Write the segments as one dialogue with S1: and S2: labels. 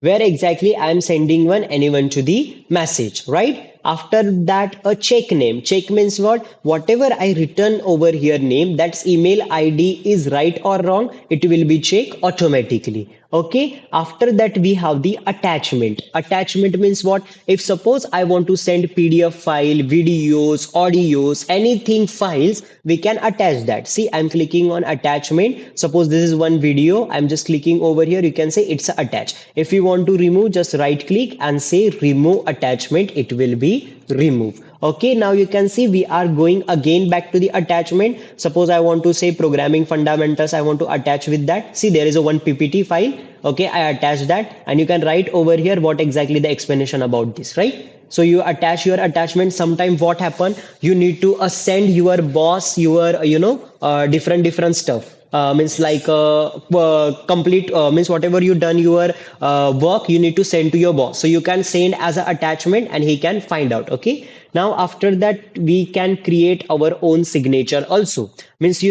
S1: where exactly I am sending anyone to the message, right? After that, a check name. Check means what? Whatever I return over here name, that's email ID is right or wrong, it will be checked automatically. Okay. After that, we have the attachment. Attachment means what? If suppose I want to send PDF file, videos, audios, anything files, we can attach that. See, I'm clicking on attachment. Suppose this is one video. I'm just clicking over here. You can say it's attached. If you want to remove, just right click and say remove attachment. It will be removed. Okay, now you can see we are going again back to the attachment. Suppose I want to say programming fundamentals. I want to attach with that. See, there is a one PPT file. Okay, I attach that, and you can write over here what exactly the explanation about this, right? So you attach your attachment. Sometime what happen, you need to send your boss your different stuff, means like complete means whatever you done your work, you need to send to your boss, so you can send as an attachment and he can find out. Okay, now after that we can create our own signature also. Means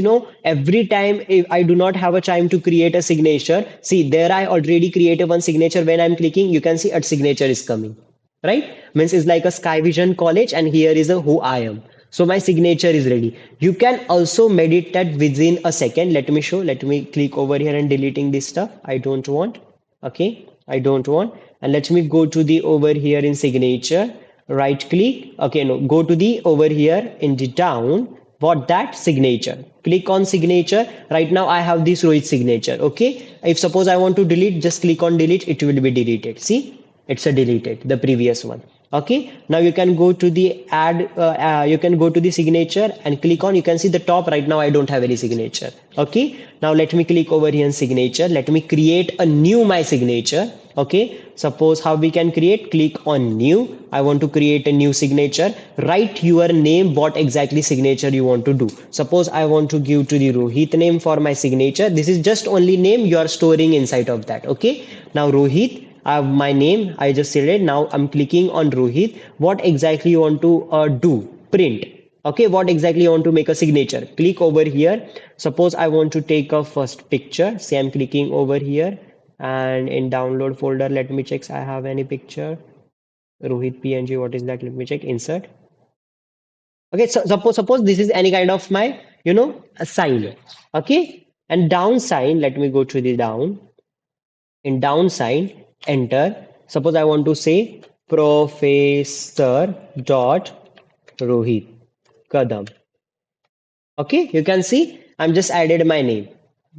S1: every time if I do not have a time to create a signature, see there I already created one signature. When I'm clicking, you can see a signature is coming, right? Means it's like a Sky Vision college, and here is a who I am. So my signature is ready. You can also meditate within a second. Let me show. Let me click over here and deleting this stuff. I don't want. Okay, I don't want. And let me go to the over here in signature. Right click. Okay, no, go to the over here in the down. What that signature? Click on signature. Right now I have this Rohit signature. Okay. If suppose I want to delete, just click on delete. It will be deleted. See, it's a deleted the previous one. Okay, now you can go to the add you can go to the signature and click on. You can see the top. Right now I don't have any signature. Okay, now let me click over here in signature. Let me create a new my signature. Okay, suppose how we can create. Click on new. I want to create a new signature. Write your name, what exactly signature you want to do. Suppose I want to give to the Rohit name for my signature. This is just only name you are storing inside of that. Okay, now Rohit, I have my name. I just said it. Now I'm clicking on Rohit. What exactly you want to do? Print. Okay, what exactly you want to make a signature? Click over here. Suppose I want to take a first picture. Say I'm clicking over here, and in download folder, let me check I have any picture. Rohit PNG. What is that? Let me check. Insert. Okay, so suppose this is any kind of my a sign. Okay, and down sign. Let me go to the down. In down sign, enter. Suppose I want to say Professor dot Rohit Kadam. Okay, you can see I'm just added my name.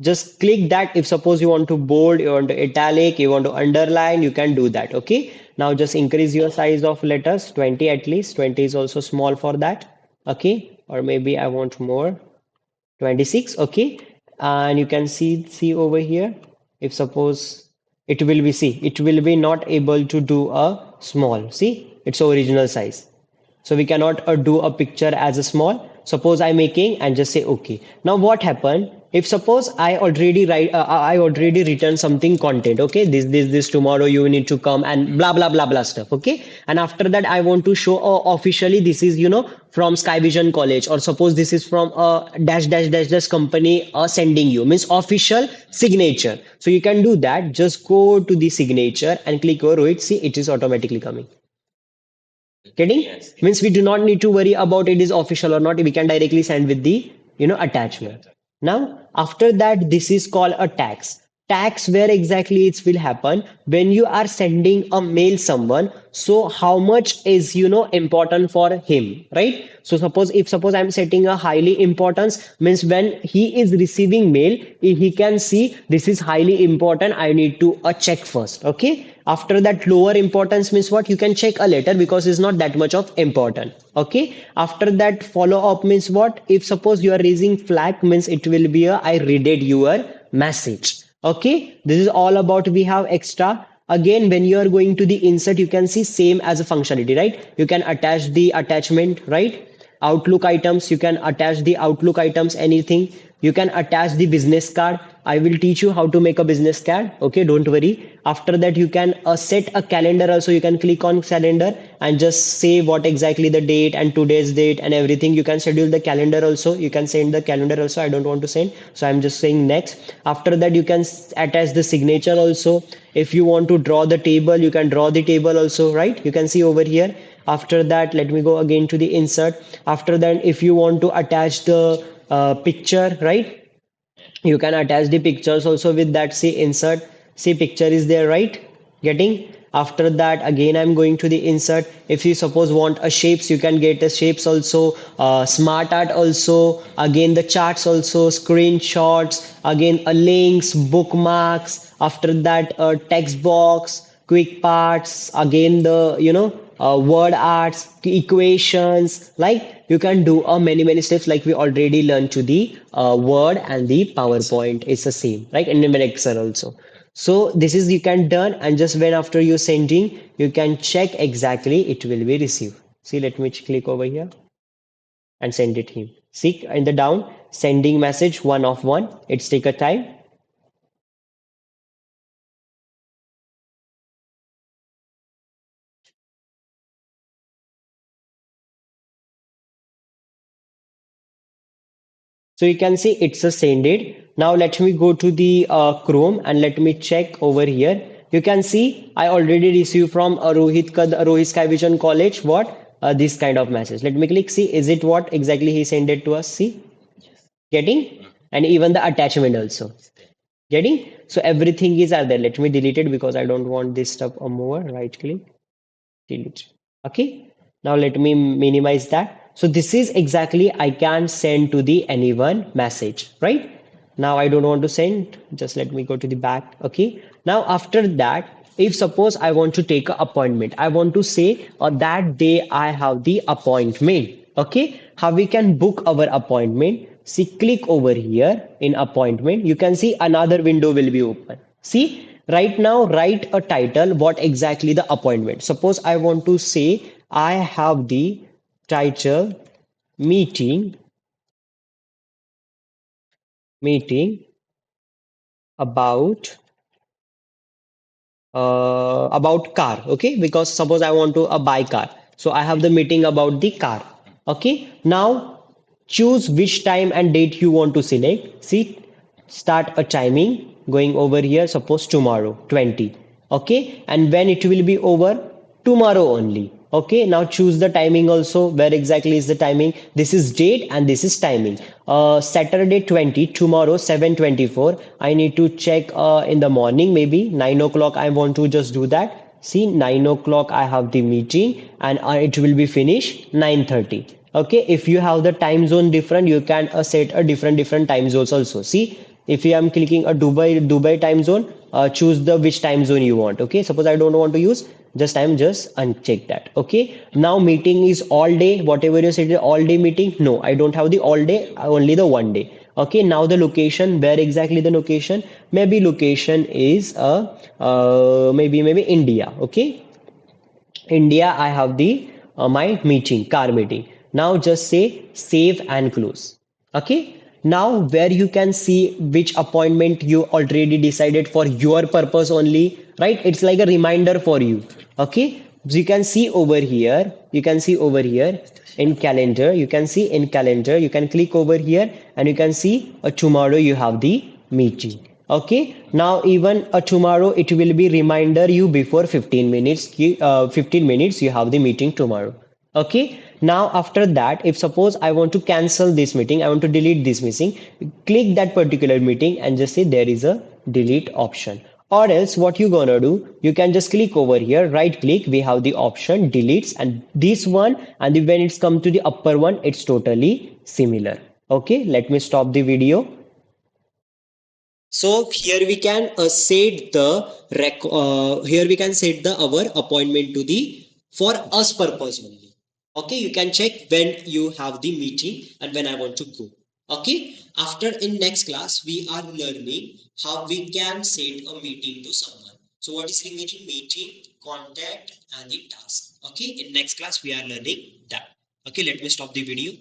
S1: Just click that. If suppose you want to bold, you want to italic, you want to underline, you can do that. Okay, now just increase your size of letters 20 at least. 20 is also small for that. Okay, or maybe I want more. 26. Okay, and you can see over here. If suppose it will be, see, it will be not able to do a small. See, it's original size, so we cannot do a picture as a small. Suppose I'm making and just say okay. Now what happened? If suppose I already write, I already written something content. Okay, this tomorrow you need to come and blah blah blah blah stuff. Okay, and after that I want to show officially this is from Sky Vision College, or suppose this is from a dash dash dash dash company sending you, means official signature. So you can do that. Just go to the signature and click over it. See, it is automatically coming. Getting? Yes. Means we do not need to worry about it is official or not. We can directly send with the attachment. Now after that, this is called a tax. Tax, where exactly it will happen when you are sending a mail someone. So how much is important for him, right? So suppose I'm setting a highly importance, means when he is receiving mail, he can see this is highly important. I need to check first. Okay, after that, lower importance means what? You can check a later because it's not that much of important. Okay, after that, follow up means what? If suppose you are raising flag, means it will be a I read your message. Okay, this is all about we have extra. Again, when you are going to the insert, you can see same as a functionality, right? You can attach the attachment, right? Outlook items, you can attach the Outlook items, anything. You can attach the business card. I will teach you how to make a business card. Okay, don't worry. After that, you can set a calendar also. You can click on calendar and just say what exactly the date and today's date and everything. You can schedule the calendar also. You can send the calendar also. I don't want to send, so I'm just saying next. After that, you can attach the signature also. If you want to draw the table, you can draw the table also, right? You can see over here. After that, let me go again to the insert. After that, if you want to attach the picture, right? You can attach the pictures also with that. See insert, see picture is there, right? Getting. After that, again I'm going to the insert. If you suppose want a shapes, you can get the shapes also, smart art also, again the charts also, screenshots, again a links, bookmarks. After that, a text box, quick parts, again the word arts, equations. Like you can do many steps like we already learned to the word and the PowerPoint. It's the same, right? And in Excel also. So this is you can done, and just when after you sending, you can check exactly it will be received. See, let me click over here and send it him. See in the down sending message one of one. It's take a time. So you can see it's a send it. Now let me go to the Chrome and let me check over here. You can see I already received from Rohit Sky Vision College what this kind of message. Let me click see is it what exactly he sent it to us. See getting, and even the attachment also getting. So everything is are there. Let me delete it because I don't want this stuff more. Right click delete. Okay. Now let me minimize that. So this is exactly I can send to the anyone message, right? Now I don't want to send. Just let me go to the back. Okay. Now after that, if suppose I want to take an appointment, I want to say that day I have the appointment. Okay. How we can book our appointment? See, click over here in appointment. You can see another window will be open. See, right now, write a title, what exactly the appointment. Suppose I want to say I have the title meeting, meeting about car. Okay, because suppose I want to buy car, so I have the meeting about the car. Okay, now choose which time and date you want to select. See, start a timing going over here, suppose tomorrow 20. Okay, and when it will be over? Tomorrow only. Okay, now choose the timing also. Where exactly is the timing? This is date and this is timing. Saturday 20, tomorrow 7:24. I need to check in the morning, maybe 9 o'clock. I want to just do that. See, 9 o'clock I have the meeting, and it will be finished 9:30. Okay, if you have the time zone different, you can set a different time zones also. See, if I am clicking a Dubai time zone, choose the which time zone you want. Okay, suppose I don't want to use, just I'm just uncheck that. Okay, now meeting is all day. Whatever you said, all day meeting. No, I don't have the all day, only the one day. Okay, now the location, where exactly the location? Maybe location is maybe India. Okay, India, I have the my meeting, car meeting. Now just say save and close. Okay. Now where you can see which appointment you already decided for your purpose only, right? It's like a reminder for you. Okay. So you can see over here. You can see over here in calendar. You can see in calendar. You can click over here and you can see tomorrow you have the meeting. Okay, now even tomorrow it will be reminder you before 15 minutes. 15 minutes you have the meeting tomorrow. Okay, now after that, if suppose I want to cancel this meeting, I want to delete this meeting, click that particular meeting and just say there is a delete option. Or else what you gonna do? You can just click over here, right click, we have the option deletes, and this one, and when it's come to the upper one, it's totally similar. Okay, let me stop the video. So here we can set the here we can set the our appointment to the for us purpose only. Okay, you can check when you have the meeting and when I want to go. Okay, after in next class we are learning how we can set a meeting to someone. So what is the meeting, contact and the task. Okay, in next class we are learning that. Okay, let me stop the video.